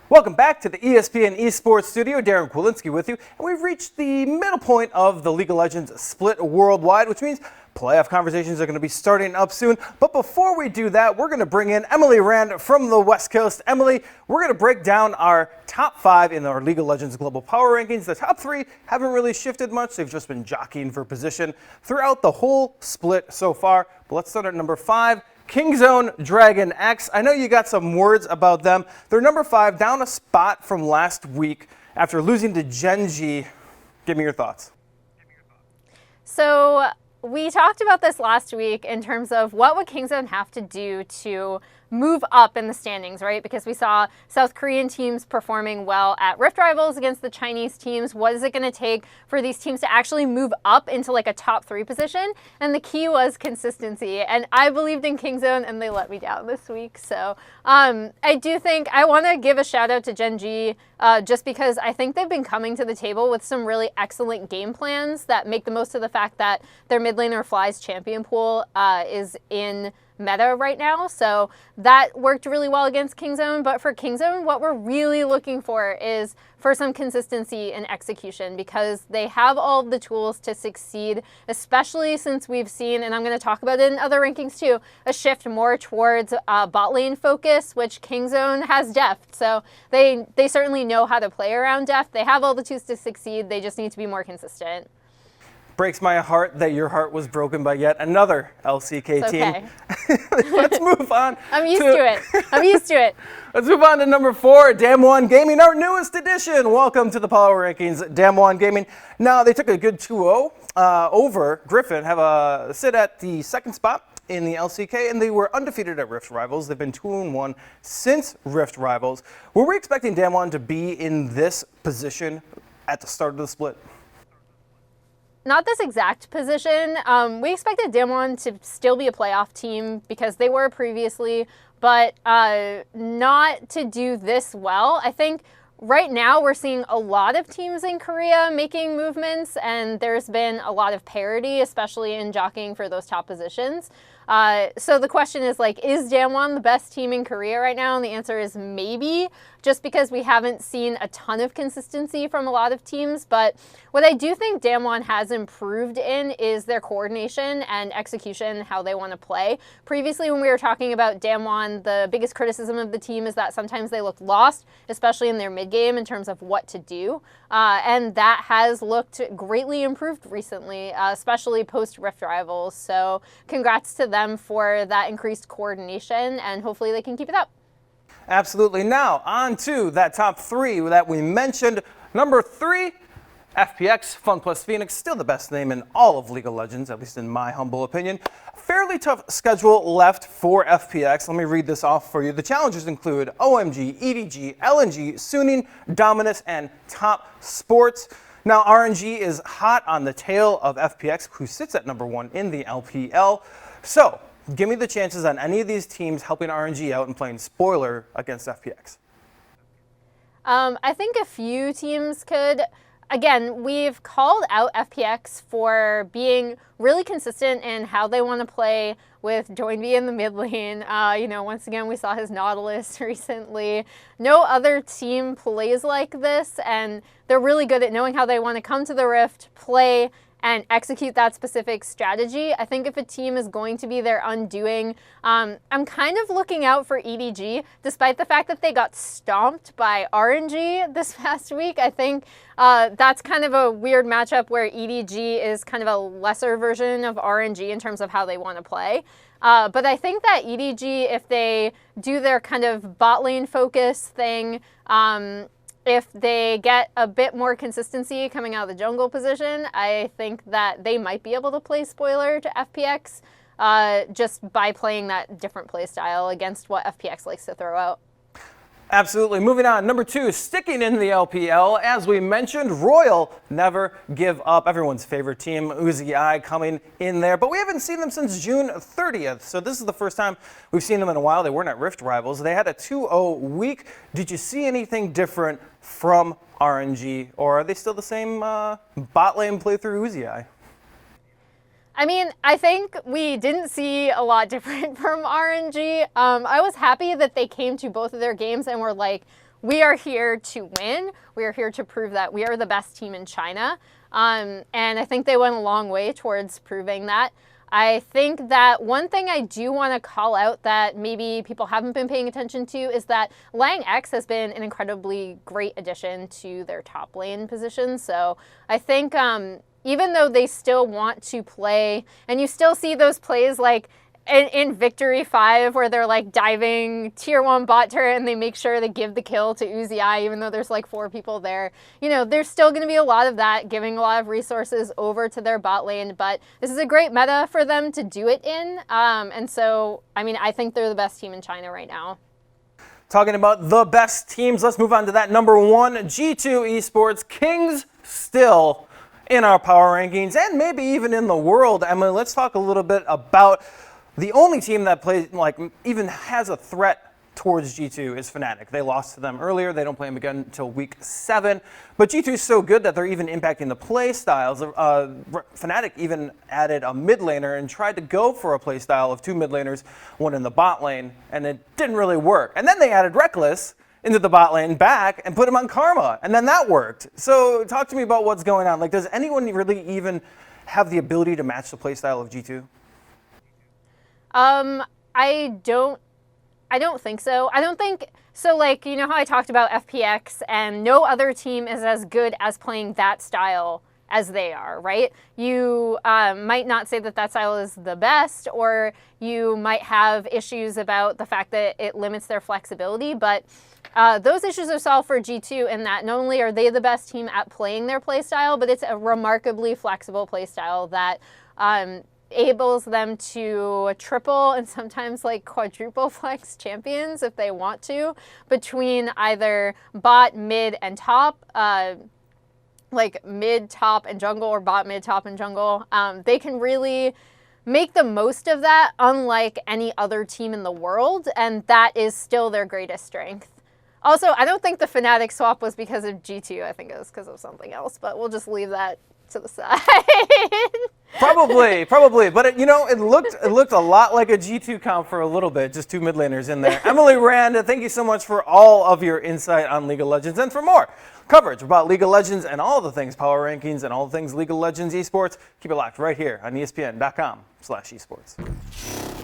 Welcome back to the ESPN Esports studio. Darin Kwilinski with you. And we've reached the middle point of the League of Legends split worldwide, which means playoff conversations are going to be starting up soon. But before we do that, we're going to bring in Emily Rand from the West Coast. Emily, we're going to break down our top 5 in our League of Legends global power rankings. The top 3 haven't really shifted much. They've just been jockeying for position throughout the whole split so far. But let's start at number 5. Kingzone Dragon X. I know you got some words about them. They're number 5, down a spot from last week after losing to Genji. Give me your thoughts. So we talked about this last week in terms of what would Kingzone have to do to move up in the standings, right? Because we saw South Korean teams performing well at Rift Rivals against the Chinese teams. What is it going to take for these teams to actually move up into like a top 3 position? And the key was consistency. And I believed in Kingzone and they let me down this week. So I do think I want to give a shout out to Genji just because I think they've been coming to the table with some really excellent game plans that make the most of the fact that their mid laner Fly's champion pool is in meta right now, so that worked really well against Kingzone. But for Kingzone, what we're really looking for is for some consistency in execution, because they have all of the tools to succeed, especially since we've seen, and I'm going to talk about it in other rankings too, a shift more towards bot lane focus, which Kingzone has depth, so they certainly know how to play around depth. They have all the tools to succeed. They just need to be more consistent. Breaks my heart that your heart was broken by yet another LCK team. Let's move on. I'm used to it. I'm used to it. Let's move on to number 4, Damwon Gaming, our newest addition. Welcome to the Power Rankings, Damwon Gaming. Now, they took a good 2-0 over Griffin, have a sit at the 2nd spot in the LCK, and they were undefeated at Rift Rivals. They've been 2-1 since Rift Rivals. Were we expecting Damwon to be in this position at the start of the split? Not this exact position. We expected Damwon to still be a playoff team because they were previously, but not to do this well. I think right now we're seeing a lot of teams in Korea making movements, and there's been a lot of parity, especially in jockeying for those top positions. So the question is, like, is Damwon the best team in Korea right now? And the answer is maybe, just because we haven't seen a ton of consistency from a lot of teams. But what I do think Damwon has improved in is their coordination and execution, how they want to play. Previously, when we were talking about Damwon, the biggest criticism of the team is that sometimes they look lost, especially in their mid game in terms of what to do. And that has looked greatly improved recently, especially post Rift Rivals. So congrats to them for that increased coordination, and hopefully they can keep it up. Absolutely. Now, on to that top 3 that we mentioned. Number 3, FPX, Fun Plus Phoenix, still the best name in all of League of Legends, at least in my humble opinion. Fairly tough schedule left for FPX. Let me read this off for you. The challenges include OMG, EDG, LNG, Suning, Dominus, and Top Sports. Now, RNG is hot on the tail of FPX, who sits at number 1 in the LPL. So, give me the chances on any of these teams helping RNG out and playing spoiler against FPX. I think a few teams could. Again, we've called out FPX for being really consistent in how they want to play with Doinby in the mid lane. Once again, we saw his Nautilus recently. No other team plays like this, and they're really good at knowing how they want to come to the Rift, play, and execute that specific strategy. I think if a team is going to be their undoing, I'm kind of looking out for EDG, despite the fact that they got stomped by RNG this past week. I think that's kind of a weird matchup where EDG is kind of a lesser version of RNG in terms of how they want to play. But I think that EDG, if they do their kind of bot lane focus thing, if they get a bit more consistency coming out of the jungle position, I think that they might be able to play spoiler to FPX just by playing that different play style against what FPX likes to throw out. Absolutely. Moving on. Number 2, sticking in the LPL. As we mentioned, Royal never give up. Everyone's favorite team, Uzi coming in there. But we haven't seen them since June 30th. So this is the first time we've seen them in a while. They weren't at Rift Rivals. They had a 2-0 week. Did you see anything different from RNG? Or are they still the same bot lane playthrough Uzi? I mean, I think we didn't see a lot different from RNG. I was happy that they came to both of their games and were like, we are here to win. We are here to prove that we are the best team in China. And I think they went a long way towards proving that. I think that one thing I do want to call out that maybe people haven't been paying attention to is that Lang X has been an incredibly great addition to their top lane position. So I think even though they still want to play, and you still see those plays like in Victory 5 where they're like diving tier 1 bot turret and they make sure to give the kill to Uzi, even though there's like 4 people there. You know, there's still going to be a lot of that, giving a lot of resources over to their bot lane, but this is a great meta for them to do it in. And so, I mean, I think they're the best team in China right now. Talking about the best teams, let's move on to that number 1, G2 Esports, Kings still in our power rankings and maybe even in the world. Emily, let's talk a little bit about the only team that plays, like, even has a threat towards G2 is Fnatic. They lost to them earlier. They don't play them again until week 7. But G2 is so good that they're even impacting the play styles. Fnatic even added a mid laner and tried to go for a play style of 2 mid laners, one in the bot lane, and it didn't really work. And then they added Reckless into the bot lane back and put him on Karma, and then that worked. So talk to me about what's going on. Like, does anyone really even have the ability to match the play style of G2? I don't think so. I don't think so. Like, you know how I talked about FPX, and no other team is as good as playing that style as they are, right? You might not say that that style is the best, or you might have issues about the fact that it limits their flexibility, but those issues are solved for G2 in that not only are they the best team at playing their playstyle, but it's a remarkably flexible playstyle that enables them to triple and sometimes like quadruple flex champions if they want to between either bot, mid, and top, like mid, top, and jungle, or bot, mid, top, and jungle. They can really make the most of that, unlike any other team in the world, and that is still their greatest strength. Also, I don't think the Fnatic swap was because of G2. I think it was because of something else, but we'll just leave that to the side. Probably, but it looked a lot like a G2 comp for a little bit, just 2 mid laners in there. Emily Rand, thank you so much for all of your insight on League of Legends, and for more coverage about League of Legends and all the things power rankings and all the things League of Legends esports, keep it locked right here on ESPN.com/esports.